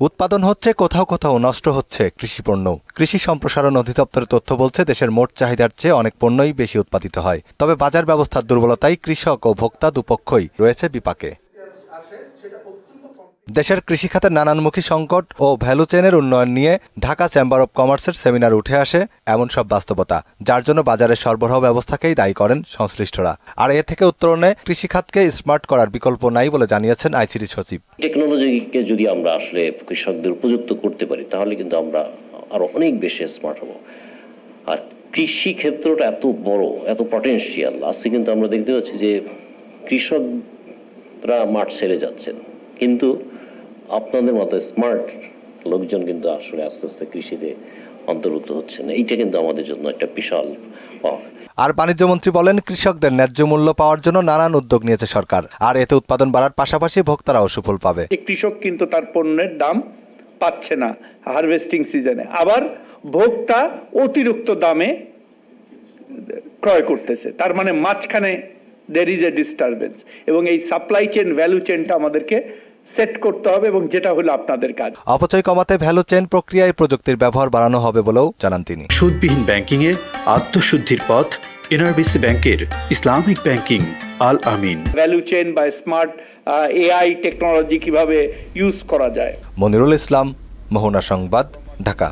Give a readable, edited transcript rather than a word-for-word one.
উৎপাদন হচ্ছে, কোথাও কোথাও নষ্ট হচ্ছে কৃষি পণ্য। কৃষি সম্প্রসারণ অধিদপ্তরের তথ্য বলছে, দেশের মোট চাহিদার চেয়ে অনেক পণ্যই বেশি উৎপাদিত হয়। তবে বাজার ব্যবস্থার দুর্বলতায় কৃষক ও ভোক্তা দুপক্ষই রয়েছে বিপাকে। দেশের কৃষি খাতের নানানমুখী সংকট ও ভ্যালু চেইনের উন্নয়ন নিয়ে ঢাকা চেম্বার অব কমার্সের সেমিনার উঠে আসে এমন সব বাস্তবতা, যার জন্য বাজারের সরবরাহ ব্যবস্থাকেই দায়ী করেন সংশ্লিষ্টরা। আর এ থেকে উত্তরণে কৃষিখাতকে স্মার্ট করার বিকল্প নাই বলে জানিয়েছেন আইসিটি সচিব। টেকনোলজিকে যদি আমরা আসলে কৃষকদের উপযুক্ত করতে পারি, তাহলে কিন্তু আমরা আরো অনেক বেশি স্মার্ট হব। আর কৃষি ক্ষেত্রটা এত বড়, এত পটেনশিয়াল, আজকে কিন্তু আমরা দেখতে পাচ্ছি যে কৃষকরা মাঠ ছেড়ে যাচ্ছেন, কিন্তু আপনাদের মতো স্মার্ট লোকজন কিন্তু আসলে আস্তে আস্তে কৃষিতে অন্তর্ভুক্ত হচ্ছেন। এইটা কিন্তু আমাদের জন্য একটা বিশাল পাওয়া। আর বাণিজ্যমন্ত্রী বলেন, কৃষকদের ন্যায্য মূল্য পাওয়ার জন্য নানান উদ্যোগ নিয়েছে সরকার। আর এতে উৎপাদন বাড়ার পাশাপাশি ভোক্তারাও সুফল পাবে। কৃষক কিন্তু তার পণ্যের দাম পাচ্ছে না হারভেস্টিং সিজনে, আবার ভোক্তা অতিরিক্ত দামে ক্রয় করতেছে। তার মানে মাঝখানে দের ইজ এ ডিস্টারবেন্স, এবং এই সাপ্লাই চেইন ভ্যালু চেইনটা আমাদেরকে সেট করতে হবে, এবং যেটা হলো আপনাদের কাজ। অপচয় কমাতে ভ্যালু চেইন প্রক্রিয়ায় প্রযুক্তির ব্যবহার বাড়ানো হবে বলেও জানান তিনি। সুদবিহীন ব্যাংকিং এ আত্মশুদ্ধির পথ এনআরবিসি ব্যাংকের ইসলামিক ব্যাংকিং আল আমিন। ভ্যালু চেইন বা স্মার্ট এআই টেকনোলজি কিভাবে ইউজ করা যায়। মনিরুল ইসলাম, মোহনা সংবাদ, ঢাকা।